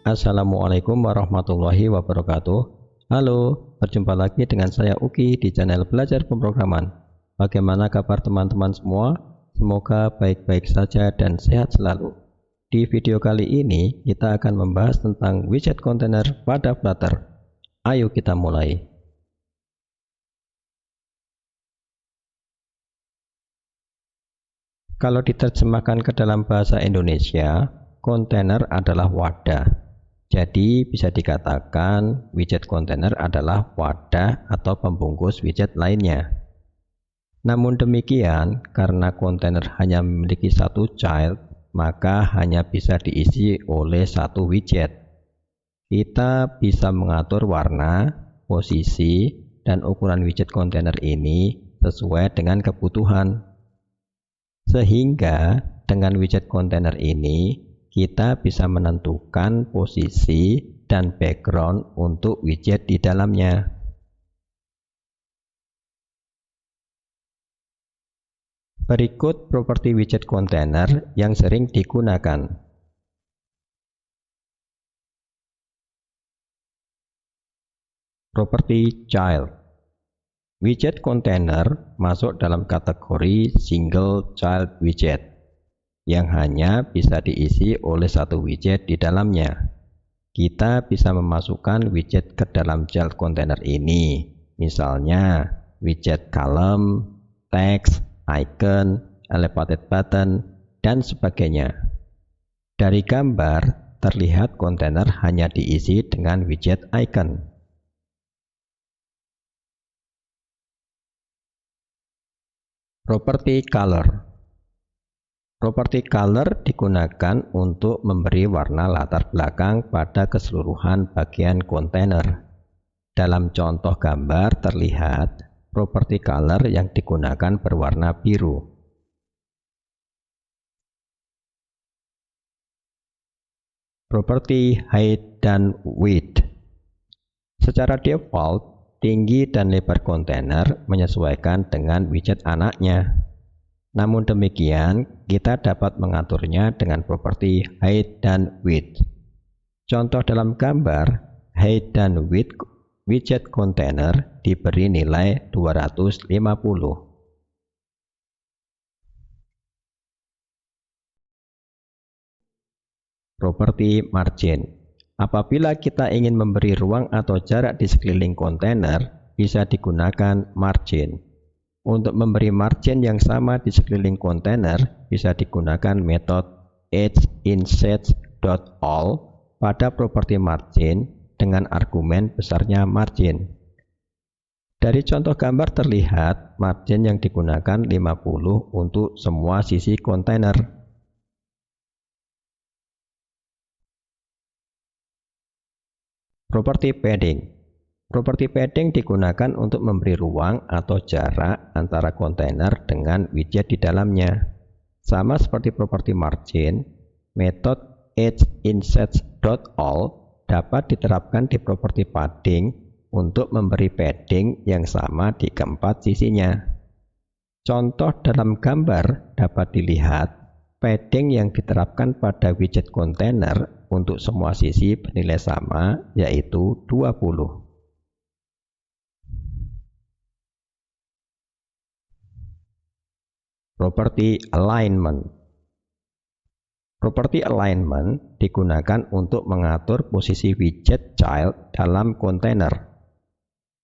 Assalamualaikum warahmatullahi wabarakatuh. Halo, berjumpa lagi dengan saya Uki di channel Belajar Pemrograman. Bagaimana kabar teman-teman semua? Semoga baik-baik saja dan sehat selalu. Di video kali ini kita akan membahas tentang widget kontainer pada Flutter. Ayo kita mulai. Kalau diterjemahkan ke dalam bahasa Indonesia, kontainer adalah wadah. Jadi bisa dikatakan widget kontainer adalah wadah atau pembungkus widget lainnya. Namun demikian, karena kontainer hanya memiliki satu child, maka hanya bisa diisi oleh satu widget. Kita bisa mengatur warna, posisi, dan ukuran widget kontainer ini sesuai dengan kebutuhan. Sehingga dengan widget kontainer ini kita bisa menentukan posisi dan background untuk widget di dalamnya. Berikut properti widget kontainer yang sering digunakan. Properti child. Widget kontainer masuk dalam kategori single child widget yang hanya bisa diisi oleh satu widget di dalamnya. Kita bisa memasukkan widget ke dalam child kontainer ini, misalnya widget column, text, icon, elevated button, dan sebagainya. Dari gambar terlihat kontainer hanya diisi dengan widget icon. Properti color. Properti color digunakan untuk memberi warna latar belakang pada keseluruhan bagian kontainer. Dalam contoh gambar terlihat properti color yang digunakan berwarna biru. Properti height dan width. Secara default, tinggi dan lebar kontainer menyesuaikan dengan widget anaknya. Namun demikian, kita dapat mengaturnya dengan properti height dan width. Contoh dalam gambar, height dan width widget kontainer diberi nilai 250. Properti margin. Apabila kita ingin memberi ruang atau jarak di sekeliling kontainer, bisa digunakan margin. Untuk memberi margin yang sama di sekeliling kontainer, bisa digunakan metode edgeinsets.all pada properti margin dengan argumen besarnya margin. Dari contoh gambar terlihat margin yang digunakan 50 untuk semua sisi kontainer. Properti padding. Properti padding digunakan untuk memberi ruang atau jarak antara kontainer dengan widget di dalamnya. Sama seperti properti margin, metode edgeinsets.all dapat diterapkan di properti padding untuk memberi padding yang sama di keempat sisinya. Contoh dalam gambar dapat dilihat padding yang diterapkan pada widget kontainer untuk semua sisi bernilai sama, yaitu 20. Properti alignment. Properti alignment digunakan untuk mengatur posisi widget child dalam kontainer.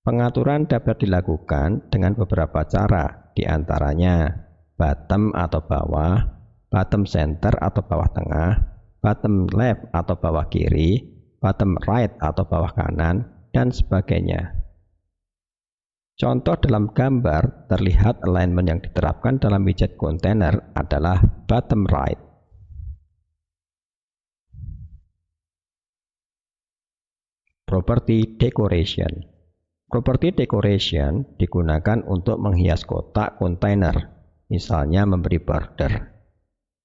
Pengaturan dapat dilakukan dengan beberapa cara, diantaranya bottom atau bawah, bottom center atau bawah tengah, bottom left atau bawah kiri, bottom right atau bawah kanan, dan sebagainya. Contoh dalam gambar terlihat alignment yang diterapkan dalam widget kontainer adalah bottom right. Properti decoration. Properti decoration digunakan untuk menghias kotak kontainer, misalnya memberi border.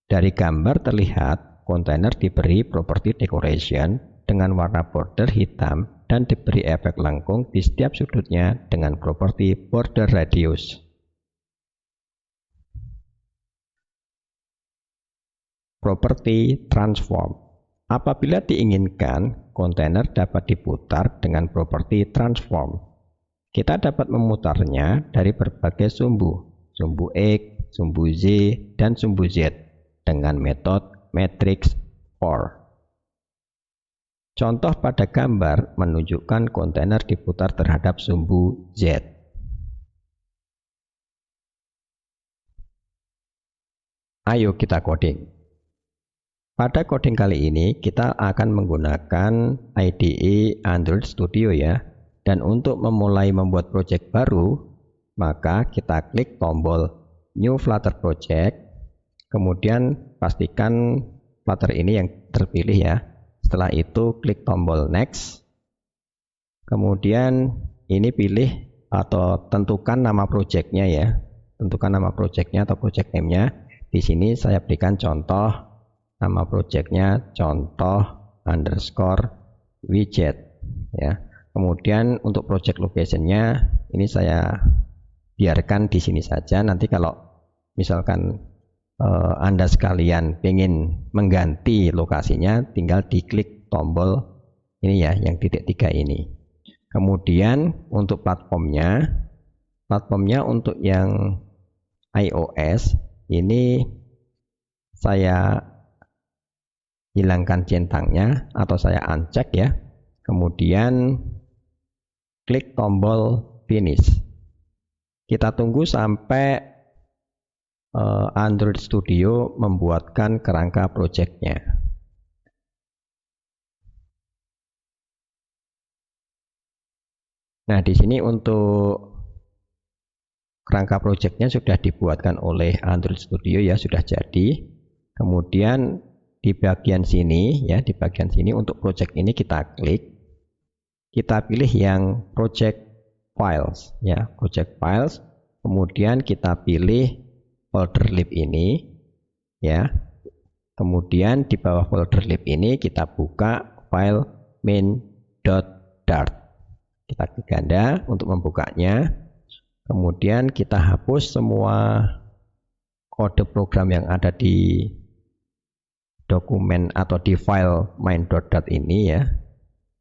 Dari gambar terlihat kontainer diberi properti decoration dengan warna border hitam dan diberi efek lengkung di setiap sudutnya dengan properti border radius. Properti transform. Apabila diinginkan, kontainer dapat diputar dengan properti transform. Kita dapat memutarnya dari berbagai sumbu X, sumbu Z, dan sumbu Z dengan metode matrix OR. Contoh pada gambar menunjukkan kontainer diputar terhadap sumbu Z. Ayo kita coding. Pada coding kali ini kita akan menggunakan IDE Android Studio ya. Dan untuk memulai membuat project baru, maka kita klik tombol New Flutter Project. Kemudian pastikan Flutter ini yang terpilih ya. Setelah itu klik tombol Next. Kemudian ini pilih atau tentukan nama projectnya ya. Tentukan nama projectnya atau project name-nya. Di sini saya berikan contoh. Nama projectnya contoh underscore widget ya. Kemudian untuk project location-nya ini saya biarkan di sini saja. Nanti kalau misalkan Anda sekalian ingin mengganti lokasinya, tinggal diklik tombol ini ya, yang titik 3 ini. Kemudian untuk platformnya untuk yang iOS ini saya hilangkan centangnya atau saya uncheck ya. Kemudian klik tombol finish. Kita tunggu sampai Android Studio membuatkan kerangka projectnya. Nah, di sini untuk kerangka projectnya sudah dibuatkan oleh Android Studio ya, sudah jadi. Kemudian di bagian sini ya, di bagian sini untuk project ini kita klik, kita pilih yang project files ya, project files. Kemudian kita pilih folder lib ini ya. Kemudian di bawah folder lib ini kita buka file main.dart. Kita klik ganda untuk membukanya. Kemudian kita hapus semua kode program yang ada di dokumen atau di file main.dart ini ya.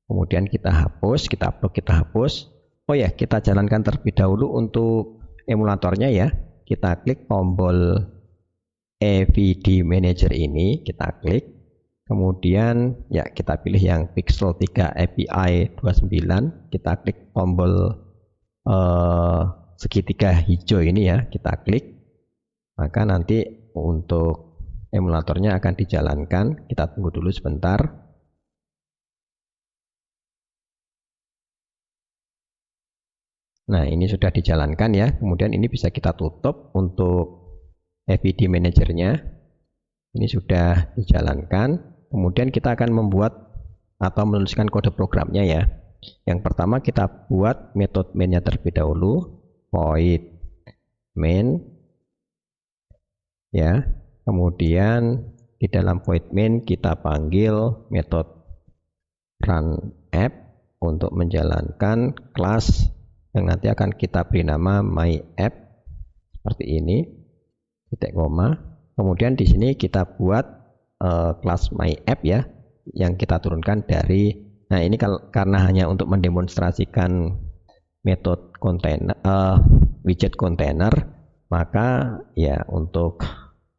Kemudian kita hapus, kita hapus. Oh ya, kita jalankan terlebih dahulu untuk emulatornya ya. Kita klik tombol EVD Manager ini, kita klik. Kemudian ya kita pilih yang Pixel 3 API 29. Kita klik tombol segitiga hijau ini ya, kita klik. Maka nanti untuk emulatornya akan dijalankan. Kita tunggu dulu sebentar. Nah, ini sudah dijalankan ya. Kemudian ini bisa kita tutup untuk EVD Manager-nya. Ini sudah dijalankan. Kemudian kita akan membuat atau menuliskan kode programnya ya. Yang pertama kita buat metode main-nya terlebih dahulu. Void main ya. Kemudian di dalam void main kita panggil metode run app untuk menjalankan kelas yang nanti akan kita beri nama my app seperti ini, titik koma. Kemudian di sini kita buat kelas my app ya, yang kita turunkan dari. Nah, ini karena hanya untuk mendemonstrasikan metode kontainer widget kontainer, maka ya untuk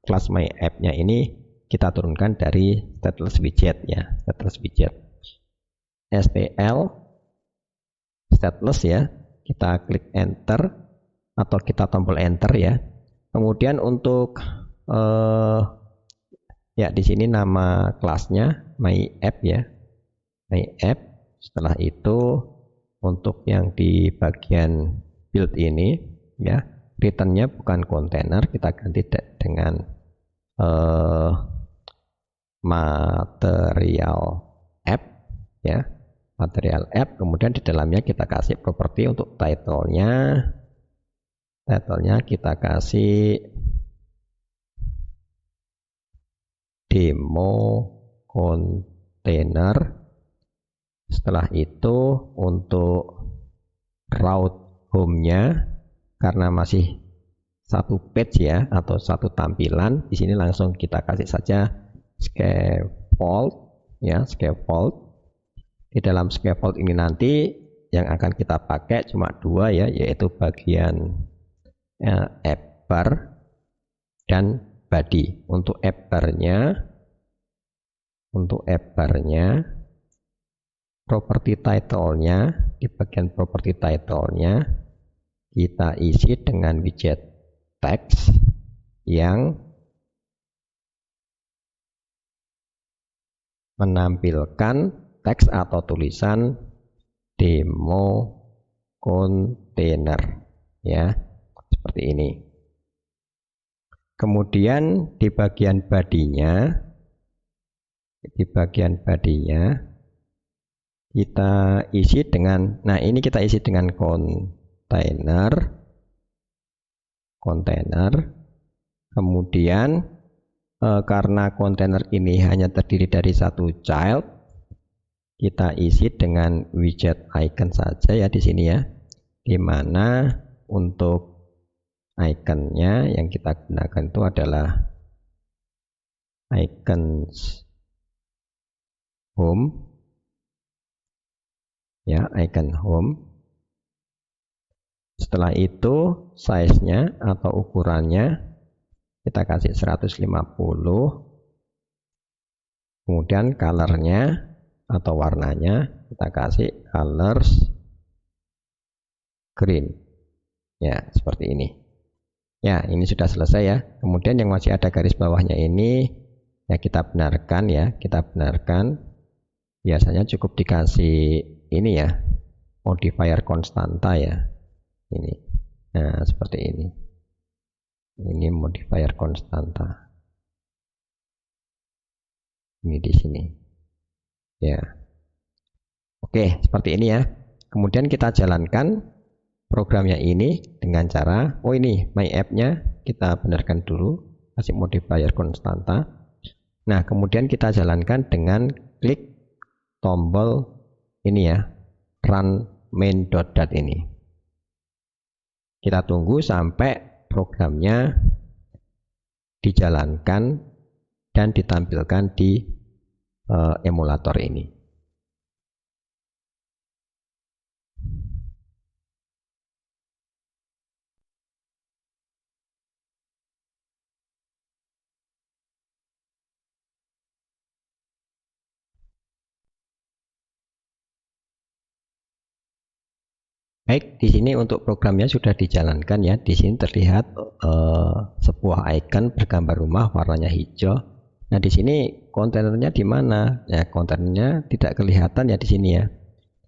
kelas my app-nya ini kita turunkan dari stateless widget ya, stateless widget. STL stateless ya, kita klik enter atau kita tombol enter ya. Kemudian untuk ya di sini nama kelasnya my app ya, my app. Setelah itu untuk yang di bagian build ini ya, returnnya bukan kontainer, kita ganti dengan material app ya, material app. Kemudian di dalamnya kita kasih properti untuk title-nya kita kasih demo container. Setelah itu untuk route home-nya, karena masih satu page ya atau satu tampilan, di sini langsung kita kasih saja scaffold ya, scaffold. Di dalam scaffold ini nanti yang akan kita pakai cuma dua ya, yaitu bagian app bar dan body. Untuk app barnya property title-nya, di bagian property title-nya kita isi dengan widget text yang menampilkan teks atau tulisan demo kontainer, ya, seperti ini. Kemudian di bagian body-nya kita isi dengan, nah ini kita isi dengan kontainer. Kemudian karena kontainer ini hanya terdiri dari satu child, kita isi dengan widget icon saja ya di sini ya, dimana untuk iconnya yang kita gunakan itu adalah icons home, ya, icon home. Setelah itu size-nya atau ukurannya kita kasih 150, kemudian color-nya atau warnanya kita kasih colors green, ya, seperti ini. Ya, ini sudah selesai ya. Kemudian yang masih ada garis bawahnya ini ya kita benarkan ya, biasanya cukup dikasih ini ya, modifier konstanta ya, ini. Nah, seperti ini. Ini modifier konstanta. Ini di sini. Ya. Oke, seperti ini ya. Kemudian kita jalankan programnya ini dengan cara, oh ini my app-nya kita benarkan dulu, kasih modifier konstanta. Nah, kemudian kita jalankan dengan klik tombol ini ya, run main.dat ini. Kita tunggu sampai programnya dijalankan dan ditampilkan di emulator ini. Baik, di sini untuk programnya sudah dijalankan ya. Di sini terlihat sebuah icon bergambar rumah warnanya hijau. Nah, di sini kontainernya di mana? Ya, kontainernya tidak kelihatan ya di sini ya.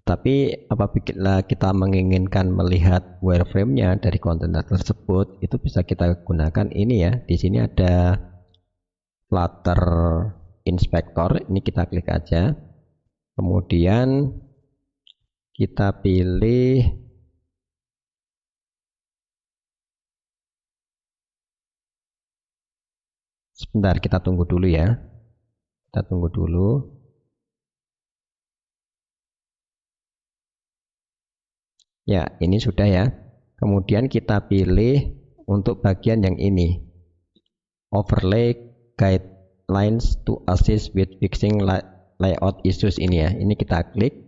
Tapi apabila kita menginginkan melihat wireframe-nya dari kontainer tersebut, itu bisa kita gunakan ini ya. Di sini ada Flutter Inspector, ini kita klik aja. Kemudian kita pilih sebentar, kita tunggu dulu ya. Kita tunggu dulu. Ya, ini sudah ya. Kemudian kita pilih untuk bagian yang ini. Overlay guidelines to assist with fixing layout issues ini ya. Ini kita klik.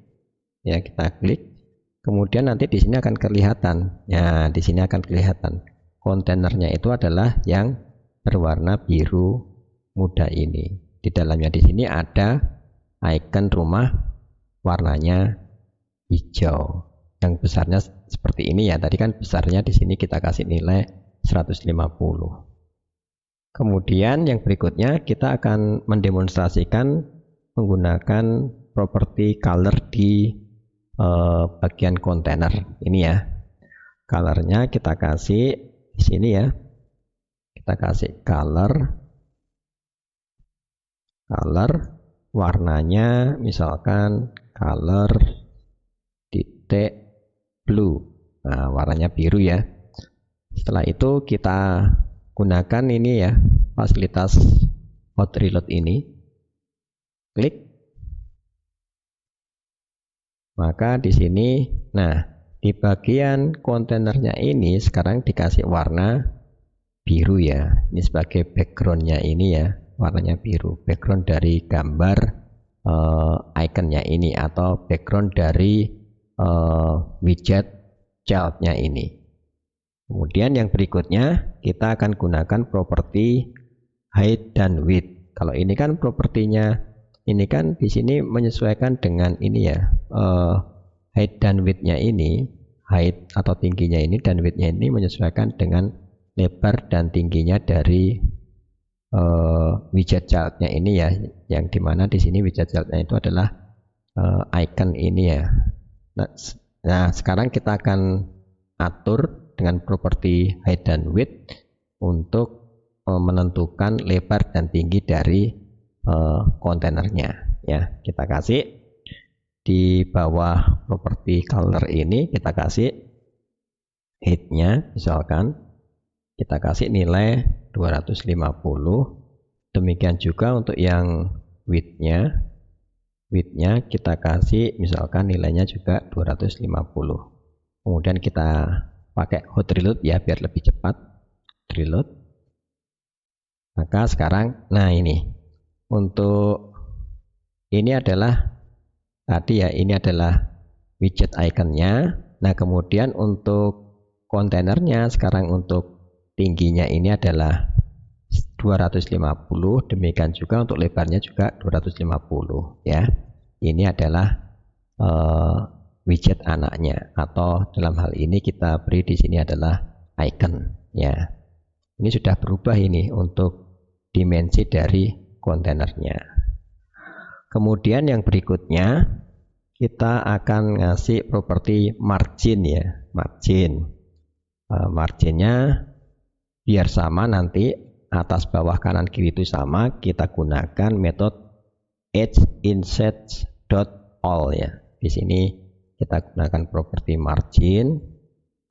Ya, kita klik. Kemudian nanti di sini akan kelihatan. Ya, di sini akan kelihatan. Kontainernya itu adalah yang berwarna biru muda ini. Di dalamnya di sini ada icon rumah warnanya hijau. Yang besarnya seperti ini ya. Tadi kan besarnya di sini kita kasih nilai 150. Kemudian yang berikutnya kita akan mendemonstrasikan menggunakan properti color di bagian kontainer ini ya. Colornya kita kasih di sini ya. Kita kasih color warnanya misalkan color titik blue. Nah, warnanya biru ya. Setelah itu kita gunakan ini ya, fasilitas hot reload ini. Klik. Maka di sini, nah, di bagian kontainernya ini sekarang dikasih warna biru ya. Ini sebagai backgroundnya ini ya, warnanya biru. Background dari gambar iconnya ini atau background dari widget childnya ini. Kemudian yang berikutnya kita akan gunakan properti height dan width. Kalau ini kan propertinya ini kan di sini menyesuaikan dengan ini ya, height dan width-nya ini, height atau tingginya ini dan width-nya ini menyesuaikan dengan lebar dan tingginya dari widget child-nya ini ya, yang dimana di sini widget child-nya itu adalah icon ini ya. Nah, sekarang kita akan atur dengan properti height dan width untuk menentukan lebar dan tinggi dari kontainernya ya. Kita kasih di bawah properti color ini, kita kasih height-nya, misalkan kita kasih nilai 250. Demikian juga untuk yang width-nya kita kasih misalkan nilainya juga 250. Kemudian kita pakai hot reload ya biar lebih cepat. Reload. Maka sekarang, nah ini untuk ini adalah tadi ya, ini adalah widget iconnya. Nah kemudian untuk kontainernya sekarang untuk tingginya ini adalah 250, demikian juga untuk lebarnya juga 250 ya. Ini adalah widget anaknya, atau dalam hal ini kita beri di sini adalah icon ya. Ini sudah berubah ini untuk dimensi dari kontainernya. Kemudian yang berikutnya kita akan ngasih properti margin ya, marginnya biar sama nanti atas bawah kanan kiri itu sama, kita gunakan metode edgeinsets.all ya. Di sini kita gunakan properti margin,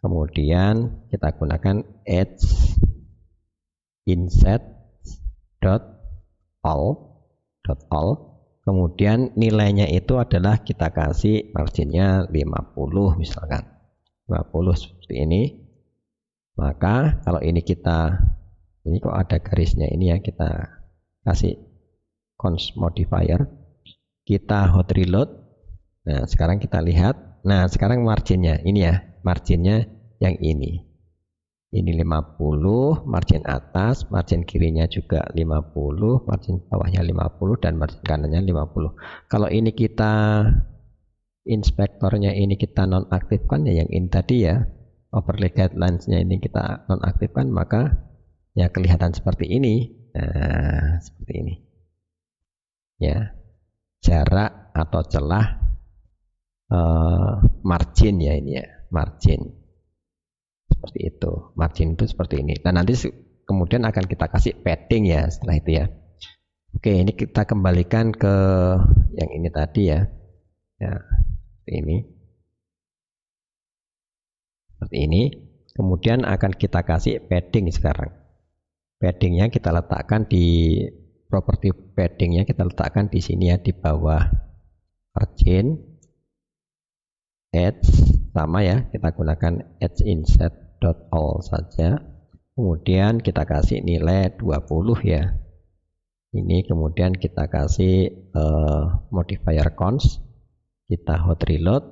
kemudian kita gunakan edgeinsets.all, kemudian nilainya itu adalah kita kasih marginnya 50 misalkan 50 seperti ini. Maka kalau ini ini kok ada garisnya ini ya, kita kasih const modifier, kita hot reload. Nah sekarang kita lihat, nah sekarang marginnya ini ya, marginnya yang ini 50, margin atas, margin kirinya juga 50, margin bawahnya 50, dan margin kanannya 50. Kalau ini kita inspektornya ini kita nonaktifkan ya, yang ini tadi ya, overlay guidelines-nya ini kita nonaktifkan, maka ya kelihatan seperti ini. Nah, seperti ini ya, jarak atau celah margin ya, ini ya, margin seperti itu. Margin itu seperti ini. Dan nanti kemudian akan kita kasih padding ya setelah itu ya. Oke, ini kita kembalikan ke yang ini tadi ya, ya seperti ini. Seperti ini. Kemudian akan kita kasih padding sekarang. Paddingnya kita letakkan di properti paddingnya kita letakkan di sini ya, di bawah margin, edge sama ya, kita gunakan edgeinsets.all saja. Kemudian kita kasih nilai 20 ya. Ini kemudian kita kasih modifier const, kita hot reload.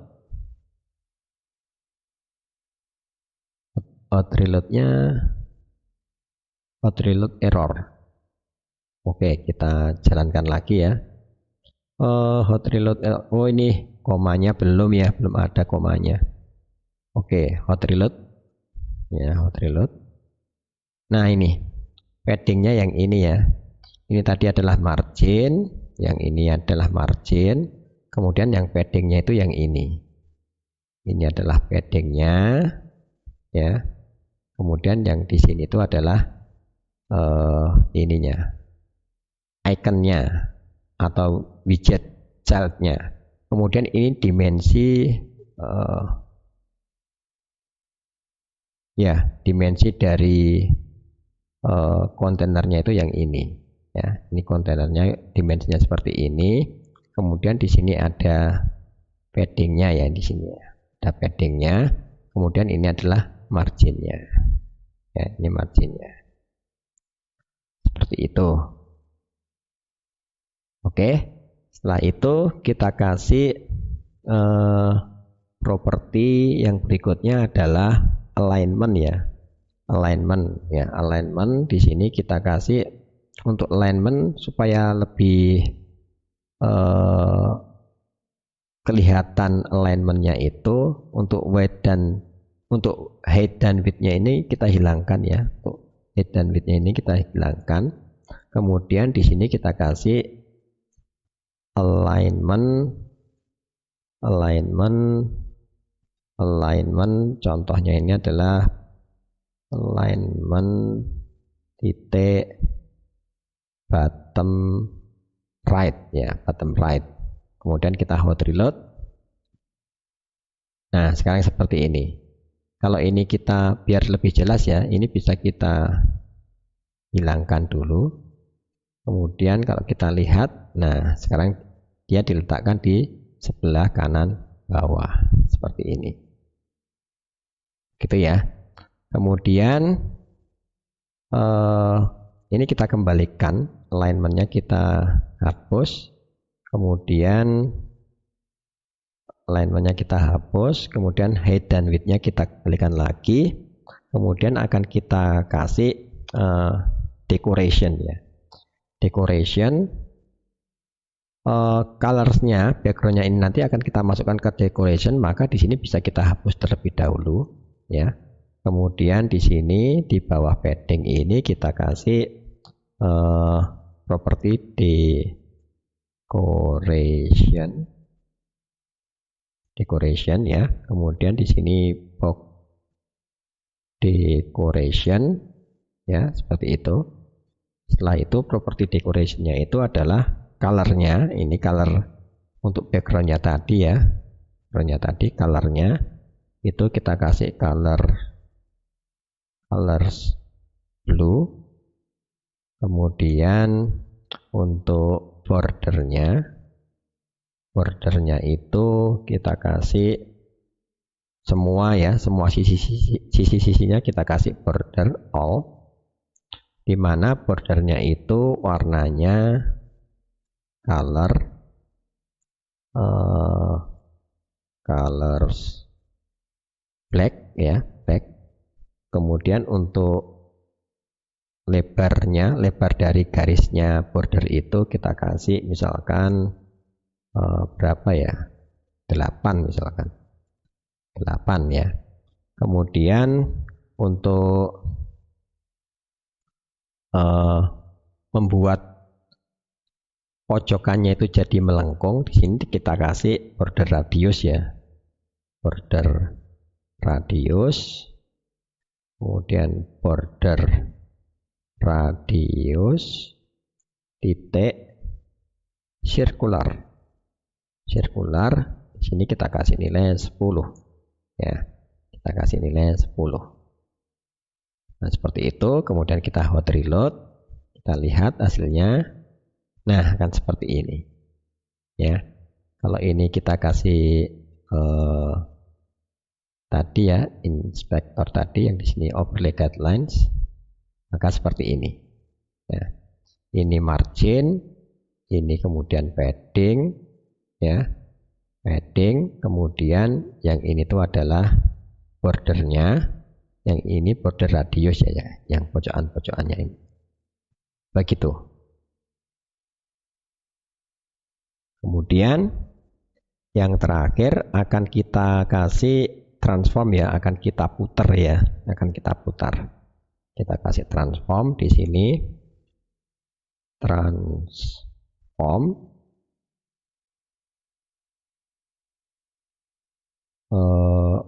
Hot reload error. Oke, kita jalankan lagi ya. Hot reload error. Oh ini komanya belum ya, belum ada komanya. Oke, hot reload ya, hot reload. Nah ini paddingnya yang ini ya, ini tadi adalah margin, yang ini adalah margin, kemudian yang paddingnya itu yang ini adalah paddingnya ya. Kemudian yang di sini itu adalah ininya, iconnya atau widget childnya. Kemudian ini dimensi ya, dimensi dari kontainernya itu yang ini ya. Ini kontainernya dimensinya seperti ini. Kemudian di sini ada paddingnya ya, di sini ada paddingnya. Kemudian ini adalah marginnya ya, ini marginnya seperti itu. Oke, Setelah itu kita kasih properti yang berikutnya adalah alignment ya. Alignment di sini kita kasih untuk alignment supaya lebih kelihatan alignmentnya itu untuk untuk height dan width-nya ini kita hilangkan ya. Untuk height dan width-nya ini kita hilangkan. Kemudian di sini kita kasih alignment, contohnya ini adalah alignment titik bottom right ya, bottom right. Kemudian kita hot reload. Nah, sekarang seperti ini. Kalau ini kita biar lebih jelas ya, ini bisa kita hilangkan dulu. Kemudian kalau kita lihat, nah sekarang dia diletakkan di sebelah kanan bawah seperti ini. Gitu ya. Kemudian ini kita kembalikan, alignmentnya kita hapus. Kemudian alignmentnya kita hapus, kemudian height dan width-nya kita kembalikan lagi. Kemudian akan kita kasih decoration ya. Decoration colors-nya, background-nya ini nanti akan kita masukkan ke decoration, maka di sini bisa kita hapus terlebih dahulu ya. Kemudian di sini di bawah padding ini kita kasih properti decoration ya. Kemudian di sini box decoration ya, seperti itu. Setelah itu properti decoration-nya itu adalah color-nya. Ini color untuk background-nya tadi ya. Background-nya tadi color-nya itu kita kasih colors blue. Kemudian untuk bordernya itu kita kasih semua ya, semua sisi-sisinya kita kasih border all, di mana bordernya itu warnanya colors black ya, black. Kemudian untuk lebar dari garisnya border itu kita kasih misalkan berapa ya, 8 misalkan, 8 ya. Kemudian untuk membuat pojokannya itu jadi melengkung, di sini kita kasih border radius ya, border radius. Kemudian border radius titik circular. Di sini kita kasih nilai 10 ya, kita kasih nilai 10. Nah seperti itu. Kemudian kita hot reload, kita lihat hasilnya. Nah akan seperti ini ya. Kalau ini kita kasih tadi ya, inspektor tadi yang di sini overlay guidelines, maka seperti ini ya. Ini margin, ini kemudian padding ya, padding. Kemudian yang ini tuh adalah bordernya, yang ini border radius ya, yang pojokan-pojokannya ini. Begitu. Kemudian yang terakhir akan kita kasih transform ya, akan kita putar ya, Kita kasih transform di sini, transform.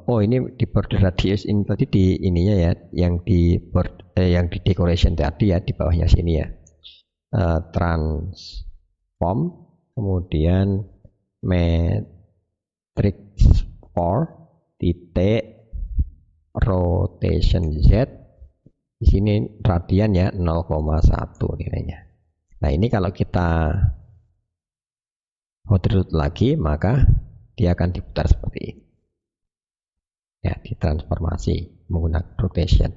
Oh ini di border radius ini tadi di ininya ya, yang di decoration tadi ya, di bawahnya sini ya. Transform, kemudian matrix 4 titik rotation z, di sini radian ya, 0,1 nilainya. Nah ini kalau kita hot reload lagi, maka dia akan diputar seperti ini ya, ditransformasi menggunakan rotation.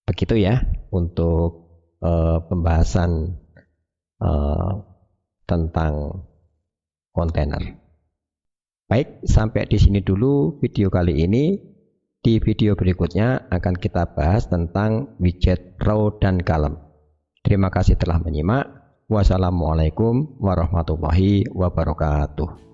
Begitu ya untuk pembahasan tentang kontainer. Baik, sampai di sini dulu video kali ini. Di video berikutnya akan kita bahas tentang widget raw dan column. Terima kasih telah menyimak. Wassalamualaikum warahmatullahi wabarakatuh.